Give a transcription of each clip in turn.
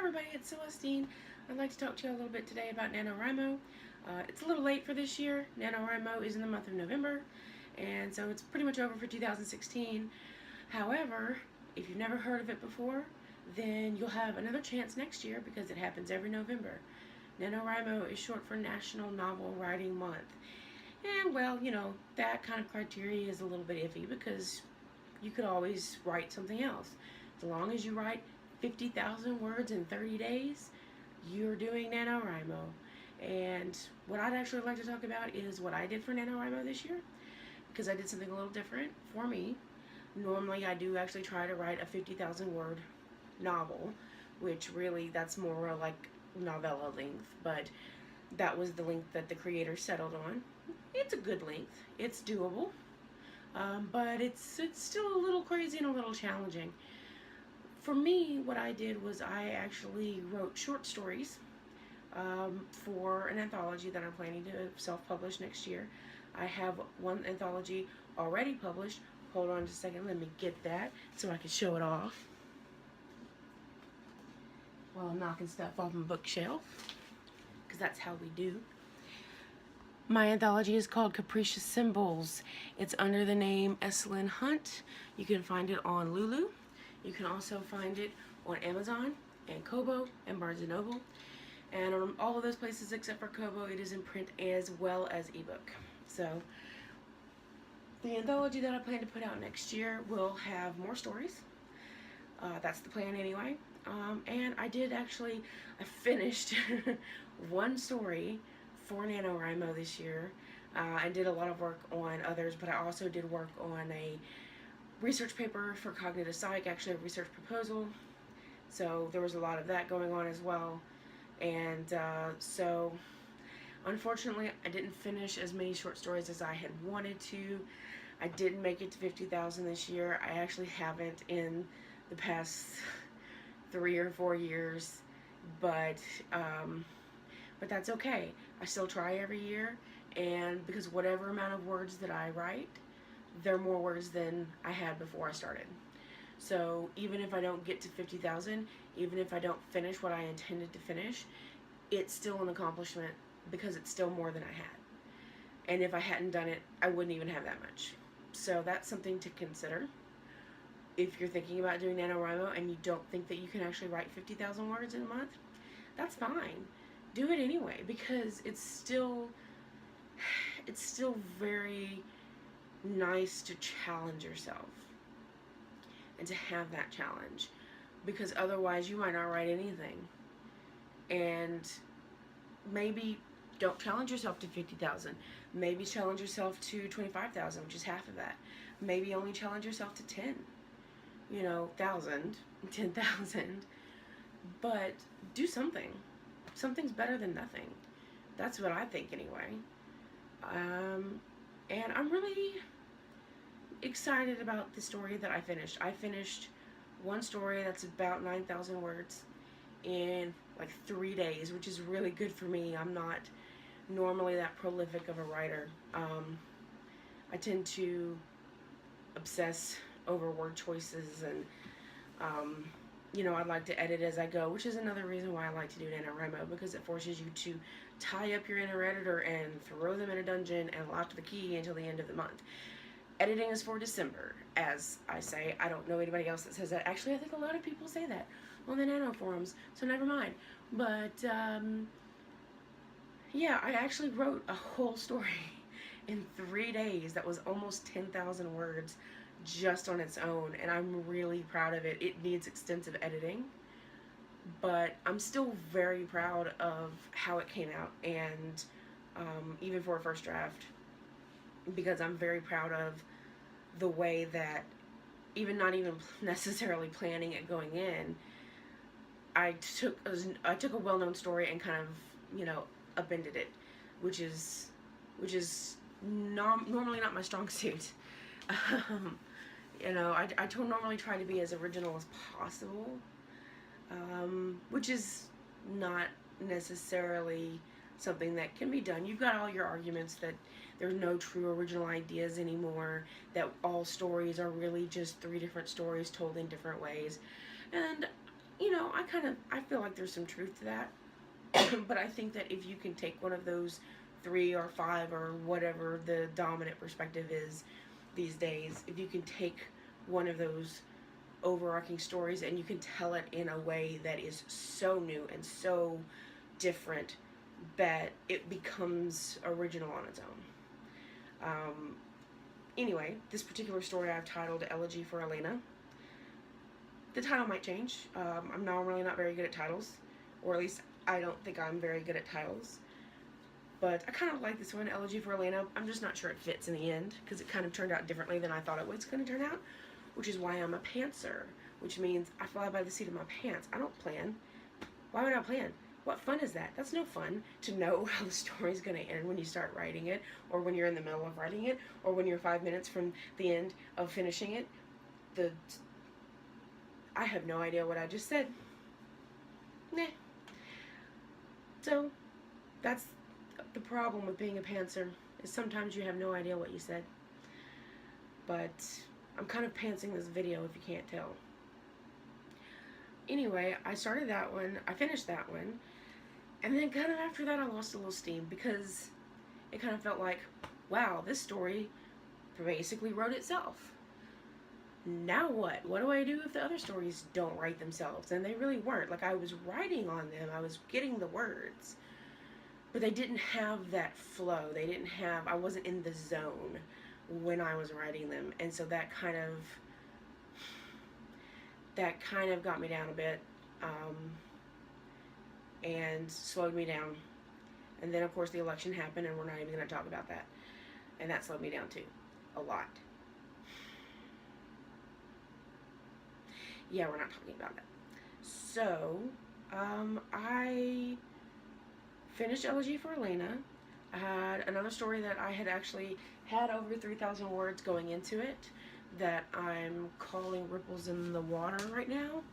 everybody, it's Celestine. I'd like to talk to you a little bit today about NaNoWriMo. It's a little late for this year. NaNoWriMo is in the month of November, and so it's pretty much over for 2016. However, if you've never heard of it before, then you'll have another chance next year because it happens every November. NaNoWriMo is short for National Novel Writing Month. And well, that kind of criteria is a little bit iffy because you could always write something else. As long as you write 50,000 words in 30 days, you're doing NaNoWriMo. And what I'd actually like to talk about is what I did for NaNoWriMo this year, because I did something a little different for me. Normally I do actually try to write a 50,000 word novel, which really that's more like novella length, but that was the length that the creator settled on. It's a good length. It's doable, but it's still a little crazy and a little challenging. For me, what I did was I actually wrote short stories for an anthology that I'm planning to self-publish next year. I have one anthology already published. Hold on just a second, let me get that so I can show it off while I'm knocking stuff off my bookshelf, because that's how we do. My anthology is called Capricious Symbols. It's under the name Celestine Hunt. You can find it on Lulu. You can also find it on Amazon and Kobo and Barnes & Noble. And on all of those places except for Kobo, it is in print as well as ebook. So the anthology that I plan to put out next year will have more stories. That's the plan anyway. And I finished one story for NaNoWriMo this year. I did a lot of work on others, but I also did work on a research paper for Cognitive Psych, actually a research proposal. So there was a lot of that going on as well. And so unfortunately I didn't finish as many short stories as I had wanted to. I didn't make it to 50,000 this year. I actually haven't in the past 3 or 4 years, but that's okay. I still try every year, and because whatever amount of words that I write, they're more words than I had before I started. So even if I don't get to 50,000, even if I don't finish what I intended to finish, it's still an accomplishment because it's still more than I had. And if I hadn't done it, I wouldn't even have that much. So that's something to consider. If you're thinking about doing NaNoWriMo and you don't think that you can actually write 50,000 words in a month, that's fine. Do it anyway, because it's still very nice to challenge yourself and to have that challenge, because otherwise you might not write anything. And maybe don't challenge yourself to 50,000. Maybe challenge yourself to 25,000, which is half of that. Maybe only challenge yourself to 10,000, but do something. Something's better than nothing. That's what I think anyway. And I'm really excited about the story that I finished. I finished one story that's about 9,000 words in like 3 days, which is really good for me. I'm not normally that prolific of a writer. I tend to obsess over word choices, and I'd like to edit as I go, which is another reason why I like to do NaNoWriMo, because it forces you to tie up your inner editor and throw them in a dungeon and lock the key until the end of the month. Editing is for December, as I say. I don't know anybody else that says that. Actually, I think a lot of people say that on the Nano forums, so never mind. But yeah, I actually wrote a whole story in 3 days that was almost 10,000 words just on its own, and I'm really proud of it. It needs extensive editing, but I'm still very proud of how it came out, and even for a first draft, because I'm very proud of the way that, even not even necessarily planning it going in, I took a well-known story and kind of upended it, which is normally not my strong suit. I normally try to be as original as possible, which is not necessarily something that can be done. You've got all your arguments that there's no true original ideas anymore, that all stories are really just 3 different stories told in different ways. And you know, I feel like there's some truth to that. But I think that if you can take one of those 3 or 5 or whatever the dominant perspective is these days, if you can take one of those overarching stories and you can tell it in a way that is so new and so different that it becomes original on its own. Anyway, this particular story I've titled Elegy for Elena. The title might change. I'm normally not very good at titles, or at least I don't think I'm very good at titles. But I kind of like this one, Elegy for Elena. I'm just not sure it fits in the end, because it kind of turned out differently than I thought it was going to turn out, which is why I'm a pantser, which means I fly by the seat of my pants. I don't plan. Why would I plan? What fun is that? That's no fun to know how the story's going to end when you start writing it, or when you're in the middle of writing it, or when you're 5 minutes from the end of finishing it. I have no idea what I just said. Nah. So, that's the problem with being a pantser, is sometimes you have no idea what you said. But I'm kind of pantsing this video if you can't tell. Anyway, I started that one, I finished that one, and then kind of after that I lost a little steam, because it kind of felt like, wow, this story basically wrote itself. Now what? What do I do if the other stories don't write themselves? And they really weren't. Like, I was writing on them, I was getting the words, but they didn't have that flow. They didn't have, I wasn't in the zone when I was writing them. And so that kind of got me down a bit, and slowed me down. And then of course the election happened, and we're not even going to talk about that. And that slowed me down too, a lot. Yeah, we're not talking about that. So, I finished Elegy for Elena. I had another story that I had actually had over 3,000 words going into it that I'm calling Ripples in the Water right now.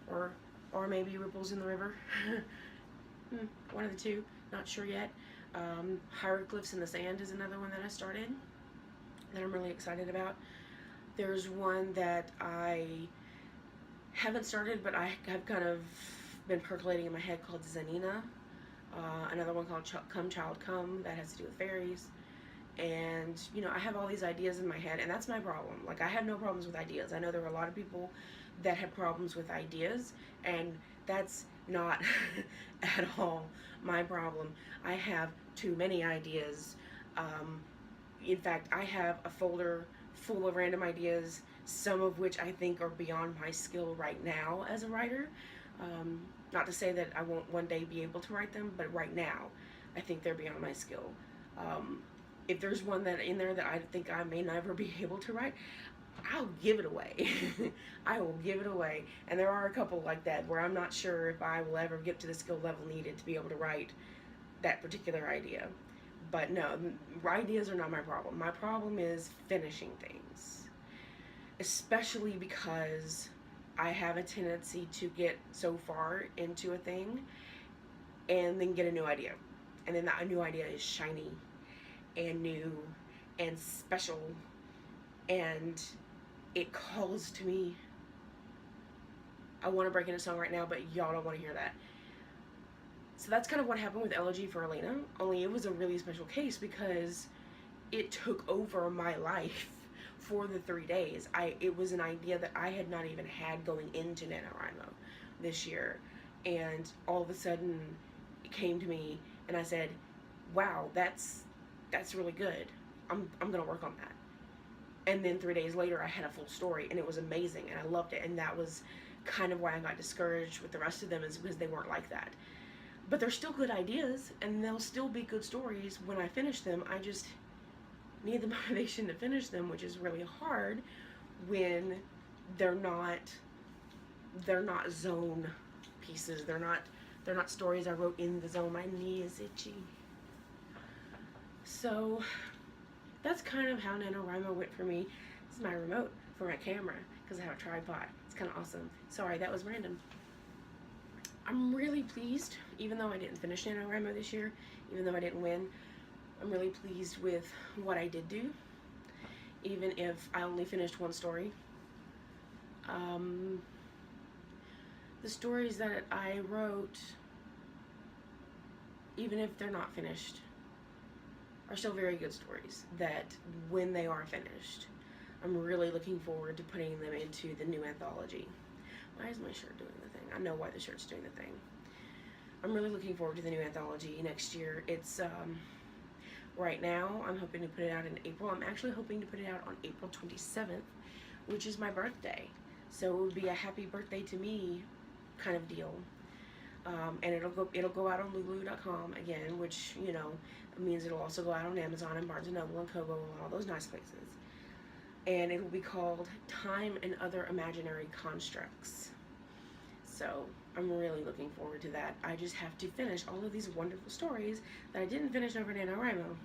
Or maybe Ripples in the River. One of the two, not sure yet. Hieroglyphs in the Sand is another one that I started that I'm really excited about. There's one that I haven't started, but I have kind of been percolating in my head, called Zanina. Another one called Come Child Come, that has to do with fairies. And, you know, I have all these ideas in my head, and that's my problem. Like, I have no problems with ideas. I know there are a lot of people that have problems with ideas, and that's not at all my problem. I have too many ideas. In fact, I have a folder full of random ideas, some of which I think are beyond my skill right now as a writer. Not to say that I won't one day be able to write them, but right now I think they're beyond my skill. If there's one that in there that I think I may never be able to write, I'll give it away. I will give it away. And there are a couple like that where I'm not sure if I will ever get to the skill level needed to be able to write that particular idea. But no, ideas are not my problem. My problem is finishing things. Especially because I have a tendency to get so far into a thing and then get a new idea. And then that new idea is shiny and new and special, and it calls to me. I want to break into song right now, but y'all don't want to hear that. So that's kind of what happened with Elegy for Elena, only it was a really special case because it took over my life for the 3 days. It was an idea that I had not even had going into NaNoWriMo this year, and all of a sudden it came to me and I said, wow, that's really good. I'm gonna work on that. And then 3 days later I had a full story, and it was amazing, and I loved it. And that was kind of why I got discouraged with the rest of them, is because they weren't like that. But they're still good ideas, and they'll still be good stories when I finish them. I just need the motivation to finish them, which is really hard when they're not zone pieces. They're not stories I wrote in the zone. My knee is itchy. So that's kind of how NaNoWriMo went for me. This is my remote for my camera because I have a tripod. It's kind of awesome. Sorry, that was random. I'm really pleased, even though I didn't finish NaNoWriMo this year, even though I didn't win, I'm really pleased with what I did do, even if I only finished one story. The the stories that I wrote, even if they're not finished, are still very good stories that when they are finished, I'm really looking forward to putting them into the new anthology. Why is my shirt doing the thing? I know why the shirt's doing the thing. I'm really looking forward to the new anthology next year. It's, right now, I'm hoping to put it out in April. I'm actually hoping to put it out on April 27th, which is my birthday. So it would be a happy birthday to me kind of deal. And it'll go out on Lulu.com again, which, you know, means it'll also go out on Amazon and Barnes & Noble and Kobo and all those nice places. And it will be called Time and Other Imaginary Constructs. So I'm really looking forward to that. I just have to finish all of these wonderful stories that I didn't finish over NaNoWriMo.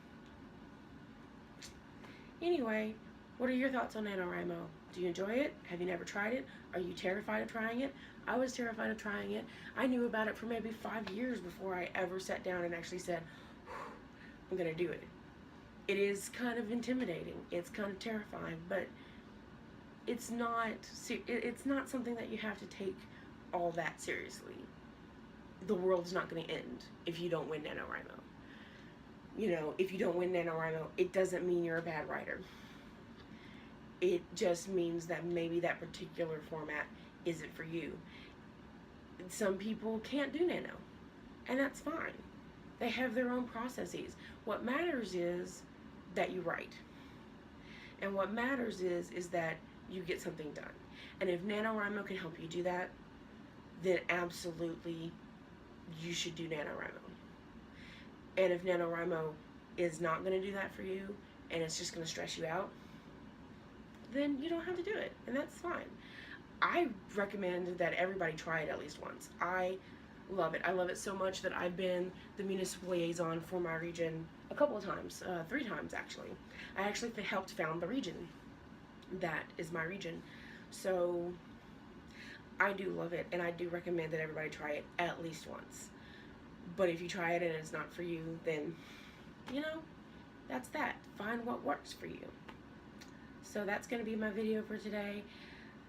Anyway, what are your thoughts on NaNoWriMo? Do you enjoy it? Have you never tried it? Are you terrified of trying it? I was terrified of trying it. I knew about it for maybe 5 years before I ever sat down and actually said, I'm gonna do it. It is kind of intimidating. It's kind of terrifying, but it's not something that you have to take all that seriously. The world's not going to end if you don't win NaNoWriMo. You know, if you don't win NaNoWriMo, it doesn't mean you're a bad writer. It just means that maybe that particular format isn't for you. Some people can't do nano, and that's fine. They have their own processes. What matters is that you write. And what matters is that you get something done. And if NaNoWriMo can help you do that, then absolutely you should do NaNoWriMo. And if NaNoWriMo is not going to do that for you, and it's just going to stress you out, then you don't have to do it, and that's fine. I recommend that everybody try it at least once. I love it. I love it so much that I've been the municipal liaison for my region a couple of times, 3 times actually. I actually helped found the region. That is my region. So I do love it, and I do recommend that everybody try it at least once. But if you try it and it's not for you, then, you know, that's that. Find what works for you. So that's going to be my video for today.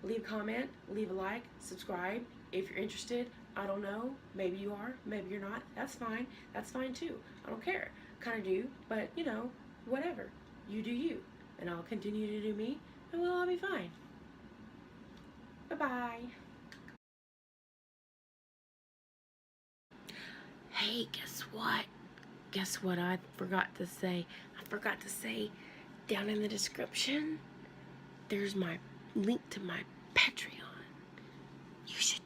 Leave a comment, leave a like, subscribe if you're interested. I don't know, maybe you are, maybe you're not. That's fine. That's fine too. I don't care. Kind of do, but you know, whatever. You do you, and I'll continue to do me, and we'll all be fine. Bye-bye. Hey, guess what? Guess what I forgot to say? I forgot to say down in the description, there's my link to my Patreon. You should